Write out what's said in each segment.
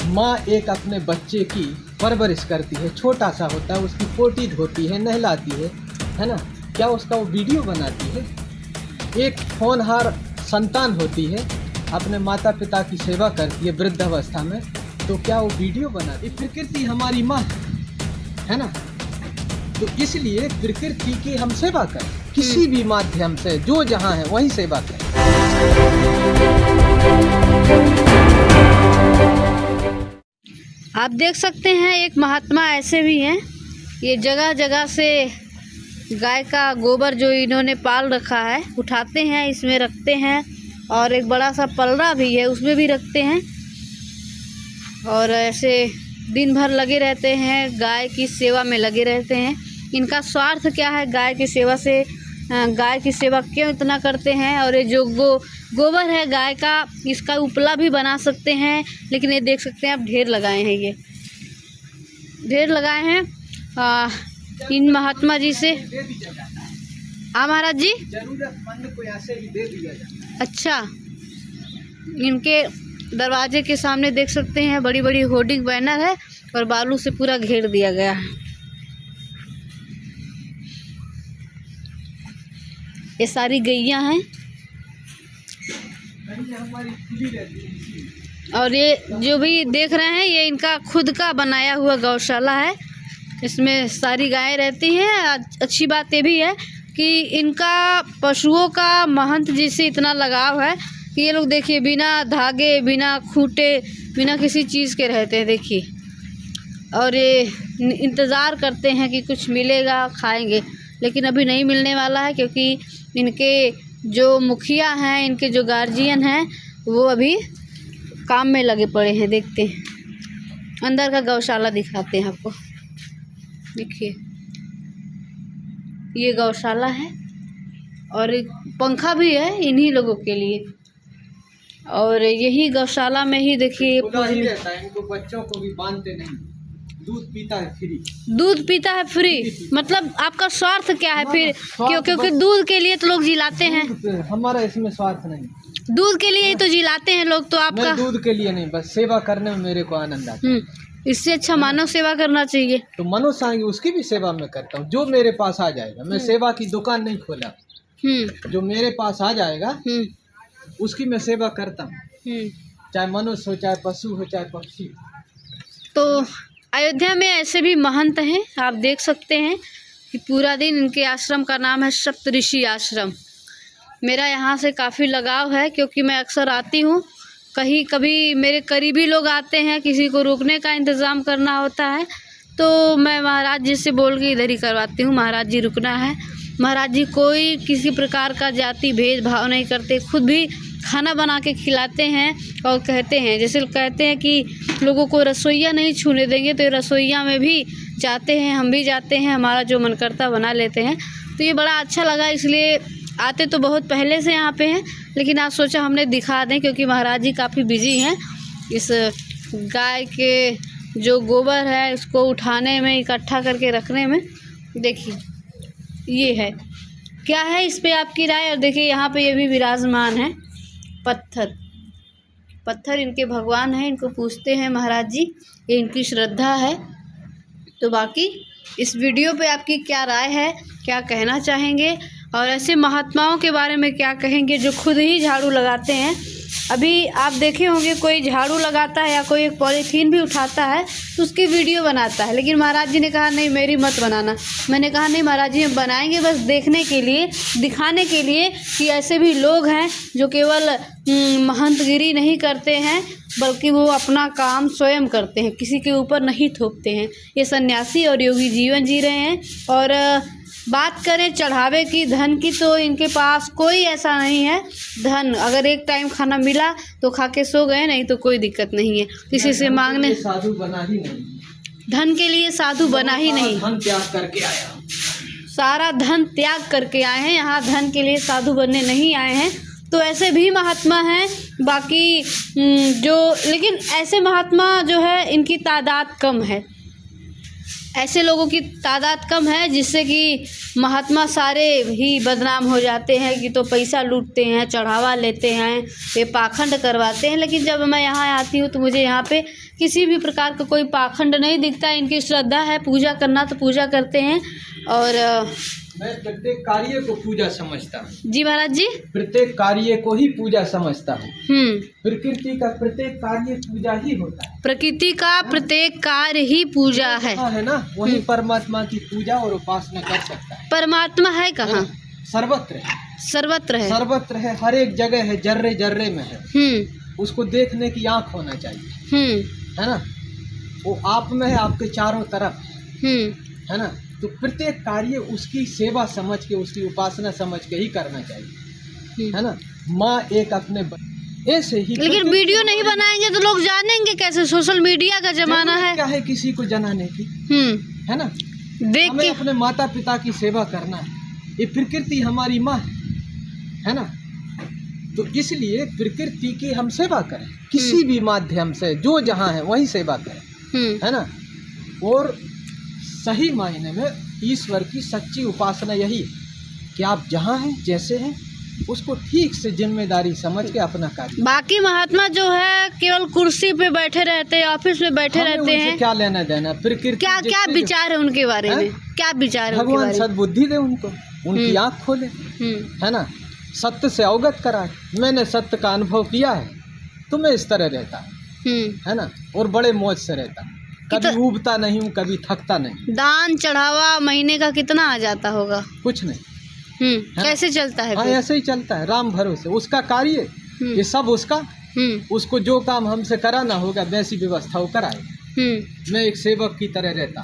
माँ एक अपने बच्चे की परवरिश करती है, छोटा सा होता है, उसकी पोटी धोती है, नहलाती है ना, क्या उसका वो वीडियो बनाती है? एक होनहार संतान होती है, अपने माता पिता की सेवा करती है वृद्धावस्था में, तो क्या वो वीडियो बनाती? प्रकृति हमारी माँ है ना, तो इसलिए प्रकृति की हम सेवा करें, किसी भी माध्यम से, जो जहाँ है वहीं सेवा करें। आप देख सकते हैं एक महात्मा ऐसे भी हैं, ये जगह जगह से गाय का गोबर जो इन्होंने पाल रखा है उठाते हैं, इसमें रखते हैं, और एक बड़ा सा पलड़ा भी है उसमें भी रखते हैं, और ऐसे दिन भर लगे रहते हैं, गाय की सेवा में लगे रहते हैं। इनका स्वार्थ क्या है गाय की सेवा से, गाय की सेवा क्यों इतना करते हैं? और ये जो गोबर है गाय का, इसका उपला भी बना सकते हैं, लेकिन ये देख सकते हैं आप ढेर लगाए हैं, ये ढेर लगाए हैं इन महात्मा जी से। महाराज जी, जरूरतमंद को ऐसे ही दे दिया जाए। अच्छा, इनके दरवाजे के सामने देख सकते हैं बड़ी बड़ी होर्डिंग बैनर है और बालू से पूरा घेर दिया गया है। ये सारी गैया हैं और ये जो भी देख रहे हैं ये इनका खुद का बनाया हुआ गौशाला है, इसमें सारी गायें रहती हैं। अच्छी बात ये भी है कि इनका पशुओं का महंत जी से इतना लगाव है कि ये लोग देखिए बिना धागे, बिना खूंटे, बिना किसी चीज़ के रहते हैं, देखिए, और ये इंतज़ार करते हैं कि कुछ मिलेगा खाएंगे, लेकिन अभी नहीं मिलने वाला है, क्योंकि इनके जो मुखिया हैं, इनके जो गार्जियन हैं, वो अभी काम में लगे पड़े हैं। देखते हैं अंदर का गौशाला, दिखाते हैं आपको। देखिए ये गौशाला है और एक पंखा भी है इन्हीं लोगों के लिए, और यही गौशाला में ही देखिए रहता है। इनको बच्चों को भी बांधते नहीं, दूध पीता है फ्री। दूध पीता है फ्री, मतलब आपका स्वार्थ क्या है फिर? क्योंकि दूध के लिए तो लोग जिलाते हैं। हमारा इसमें स्वार्थ नहीं, दूध के लिए ही तो जिलाते हैं लोग, तो आपका? दूध के लिए नहीं, बस सेवा करने में मेरे को आनंद आता है। इससे अच्छा मानव सेवा करना चाहिए। तो मनुष्य आएंगे उसकी भी सेवा मैं करता हूँ, जो मेरे पास आ जाएगा। मैं सेवा की दुकान नहीं खोला, जो मेरे पास आ जाएगा उसकी मैं सेवा करता हूँ, चाहे मनुष्य हो, चाहे पशु हो, चाहे पक्षी। तो अयोध्या में ऐसे भी महंत हैं, आप देख सकते हैं कि पूरा दिन इनके आश्रम का नाम है सप्तऋषि आश्रम। मेरा यहाँ से काफ़ी लगाव है, क्योंकि मैं अक्सर आती हूँ, कहीं कभी मेरे करीबी लोग आते हैं, किसी को रुकने का इंतज़ाम करना होता है, तो मैं महाराज जी से बोल के इधर ही करवाती हूँ, महाराज जी रुकना है। महाराज जी कोई किसी प्रकार का जाति भेदभाव नहीं करते, खुद भी खाना बना के खिलाते हैं, और कहते हैं, जैसे कहते हैं कि लोगों को रसोईया नहीं छूने देंगे, तो रसोईया में भी जाते हैं, हम भी जाते हैं, हमारा जो मन करता बना लेते हैं। तो ये बड़ा अच्छा लगा, इसलिए आते तो बहुत पहले से यहाँ पे हैं, लेकिन आज सोचा हमने दिखा दें, क्योंकि महाराज जी काफ़ी बिजी हैं इस गाय के जो गोबर है उसको उठाने में, इकट्ठा करके रखने में। देखिए ये है, क्या है इस पे आपकी राय? और देखिए यहाँ पे ये भी विराजमान है, पत्थर इनके भगवान हैं, इनको पूछते हैं महाराज जी, ये इनकी श्रद्धा है। तो बाकी इस वीडियो पे आपकी क्या राय है, क्या कहना चाहेंगे, और ऐसे महात्माओं के बारे में क्या कहेंगे जो खुद ही झाड़ू लगाते हैं? अभी आप देखे होंगे कोई झाड़ू लगाता है या कोई एक पॉलीथीन भी उठाता है तो उसकी वीडियो बनाता है, लेकिन महाराज जी ने कहा नहीं मेरी मत बनाना। मैंने कहा नहीं महाराज जी हम बनाएंगे, बस देखने के लिए, दिखाने के लिए कि ऐसे भी लोग हैं जो केवल महंतगिरी नहीं करते हैं, बल्कि वो अपना काम स्वयं करते हैं, किसी के ऊपर नहीं थोपते हैं। ये सन्यासी और योगी जीवन जी रहे हैं। और बात करें चढ़ावे की, धन की, तो इनके पास कोई ऐसा नहीं है धन। अगर एक टाइम खाना मिला तो खा के सो गए, नहीं तो कोई दिक्कत नहीं है किसी से मांगने। साधु बना ही नहीं, धन के लिए साधु बना ही नहीं, धन त्याग करके आया, सारा धन त्याग करके आए हैं, यहाँ धन के लिए साधु बनने नहीं आए हैं। तो ऐसे भी महात्मा हैं, बाकी लेकिन ऐसे महात्मा जो है इनकी तादाद कम है, ऐसे लोगों की तादाद कम है, जिससे कि महात्मा सारे ही बदनाम हो जाते हैं कि तो पैसा लूटते हैं, चढ़ावा लेते हैं, ये पाखंड करवाते हैं। लेकिन जब मैं यहाँ आती हूँ तो मुझे यहाँ पे किसी भी प्रकार का कोई पाखंड नहीं दिखता। इनकी श्रद्धा है, पूजा करना तो पूजा करते हैं। और मैं प्रत्येक कार्य को पूजा समझता हूँ। जी महाराज जी, प्रत्येक कार्य को ही पूजा समझता हूँ। हम्म, प्रकृति का प्रत्येक कार्य पूजा ही होता है। प्रकृति का प्रत्येक कार्य ही पूजा है। हाँ है ना, वही परमात्मा की पूजा और उपासना कर सकता है। परमात्मा है कहाँ? सर्वत्र है, सर्वत्र है। सर्वत्र है, हर एक जगह है, जर्रे जर्रे में है। उसको देखने की आँख होना चाहिए, है ना। वो आप में है, आपके चारों तरफ है ना। तो प्रत्येक कार्य उसकी सेवा समझ के, उसकी उपासना समझ के ही करना चाहिए, है ना। माँ एक अपने ऐसे ही। लेकिन वीडियो नहीं बनाएंगे तो लोग जानेंगे कैसे? सोशल मीडिया का जमाना है। क्या है किसी को जनाने की, है ना। देख हमें के अपने माता पिता की सेवा करना है। ये प्रकृति हमारी माँ है ना। तो इसलिए प्रकृति की हम सेवा करें, किसी भी माध्यम से, जो जहाँ है वही सेवा करें, है ना। और सही मायने में ईश्वर की सच्ची उपासना यही है कि आप जहाँ हैं, जैसे हैं, उसको ठीक से जिम्मेदारी समझ के अपना कार्य। बाकी महात्मा जो है केवल कुर्सी पे बैठे रहते हैं, ऑफिस में बैठे रहते हैं। क्या लेना देना प्रकृति? क्या विचार है उनके बारे में? क्या विचार है? भगवान सद्बुद्धि दे उनको, उनकी आँख खोले, है ना। सत्य से अवगत कराए। मैंने सत्य का अनुभव किया है, तो मैं इस तरह रहता है ना। और बड़े मौज से रहता, कभी ऊबता नहीं हूँ, कभी थकता नहीं। दान चढ़ावा महीने का कितना आ जाता होगा? कुछ नहीं। कैसे चलता है? हाँ, ऐसे ही चलता है, राम भरोसे। उसका कार्य ये सब उसका, उसको जो काम हमसे कराना होगा वैसी व्यवस्था वो कराए। मैं एक सेवक की तरह रहता,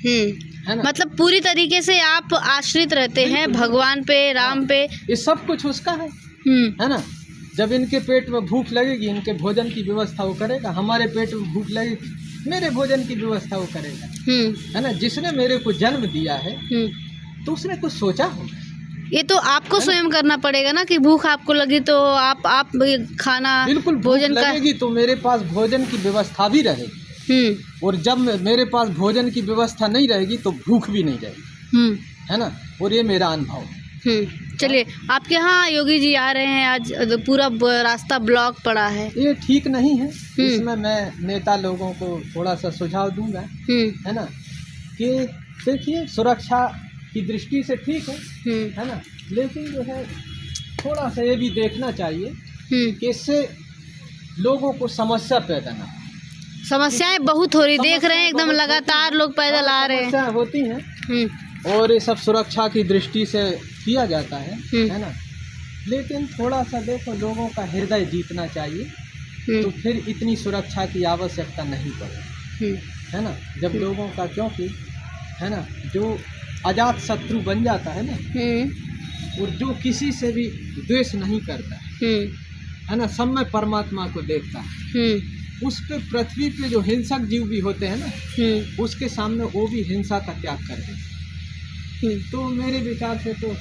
है ना। मतलब पूरी तरीके से आप आश्रित रहते हैं भगवान पे, राम पे। ये सब कुछ उसका है ना। जब इनके पेट में भूख लगेगी, इनके भोजन की व्यवस्था वो करेगा। हमारे पेट में भूख लगेगी, मेरे भोजन की व्यवस्था वो करेगा, है ना। जिसने मेरे को जन्म दिया है तो उसने कुछ सोचा होगा। ये तो आपको स्वयं करना पड़ेगा ना, कि भूख आपको लगी तो आप खाना, बिल्कुल भोजन लगेगी तो मेरे पास भोजन की व्यवस्था भी रहेगी। और जब मेरे पास भोजन की व्यवस्था नहीं रहेगी तो भूख भी नहीं रहेगी, है ना। और ये मेरा अनुभव है। चलिए, आपके यहाँ योगी जी आ रहे हैं आज, पूरा रास्ता ब्लॉक पड़ा है। ये ठीक नहीं है। इसमें मैं नेता लोगों को थोड़ा सा सुझाव दूंगा, है ना, कि देखिए सुरक्षा की दृष्टि से ठीक है ना। लेकिन जो है थोड़ा सा ये भी देखना चाहिए कि इससे लोगों को समस्या पैदा ना। समस्याएं बहुत हो रही, देख रहे हैं एकदम लगातार लोग पैदल आ रहे हैं। समस्याएं होती हैं और ये सब सुरक्षा की दृष्टि से किया जाता है ना। लेकिन थोड़ा सा देखो, लोगों का हृदय जीतना चाहिए, तो फिर इतनी सुरक्षा की आवश्यकता नहीं पड़े, है ना। जब लोगों का, क्योंकि है ना, जो अजात शत्रु बन जाता है ना, और जो किसी से भी द्वेष नहीं करता है ना, सब में परमात्मा को देखता है, उस पे पृथ्वी पे जो हिंसक जीव भी होते हैं ना, उसके सामने वो भी हिंसा का त्याग कर देते। तो मेरे विचार से तो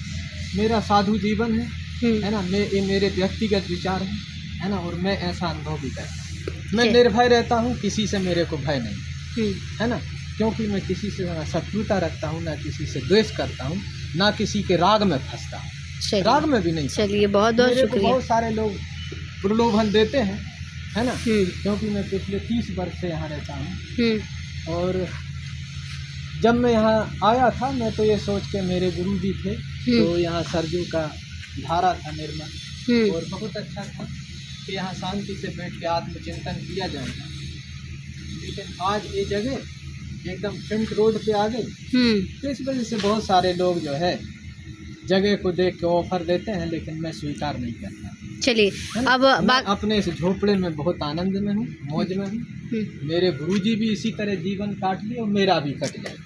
मेरा साधु जीवन है ना। ये मेरे व्यक्तिगत विचार है ना। और मैं ऐसा अनुभव भी करता हूँ। मैं निर्भय रहता हूँ, किसी से मेरे को भय नहीं, है ना। क्योंकि मैं किसी से ना शत्रुता रखता हूँ, ना किसी से द्वेष करता हूँ, ना किसी के राग में फंसता हूँ, राग में भी नहीं। चलिए, बहुत बहुत शुक्रिया। बहुत सारे लोग प्रलोभन देते हैं, है ना। क्योंकि मैं पिछले 30 वर्ष से यहाँ रहता हूँ। और जब मैं यहाँ आया था, मैं तो ये सोच के, मेरे गुरु जी थे तो यहाँ सरजू का धारा था निर्मल, और बहुत अच्छा था कि यहाँ शांति से बैठ के आत्मचिंतन किया जाएगा। लेकिन आज ये जगह एकदम फ्रंट रोड पे आ गई, तो इस वजह से बहुत सारे लोग जो है जगह को देख के ऑफर देते हैं, लेकिन मैं स्वीकार नहीं करता। चलिए, अब अपने इस झोपड़े में बहुत आनंद में हूँ, मौज में हूँ। मेरे गुरुजी भी इसी तरह जीवन काट लिए और मेरा भी कट जाए,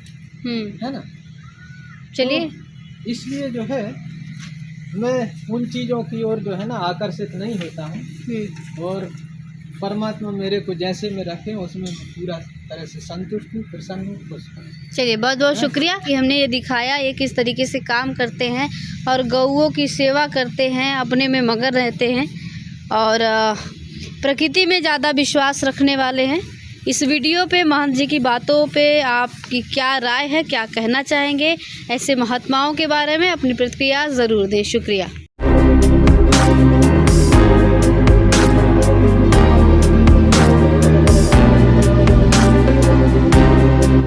है ना। चलिए, तो इसलिए जो है मैं उन चीज़ों की ओर जो है ना आकर्षित नहीं होता हूँ, और परमात्मा मेरे को जैसे में रखे उसमें पूरा तरह से संतुष्ट हूँ, प्रसन्न हूँ, खुश हूँ। चलिए, बहुत बहुत शुक्रिया कि हमने ये दिखाया, ये किस तरीके से काम करते हैं और गौओं की सेवा करते हैं, अपने में मगन रहते हैं और प्रकृति में ज़्यादा विश्वास रखने वाले हैं। इस वीडियो पे महंत जी की बातों पे आपकी क्या राय है, क्या कहना चाहेंगे? ऐसे महात्माओं के बारे में अपनी प्रतिक्रिया ज़रूर दें। शुक्रिया।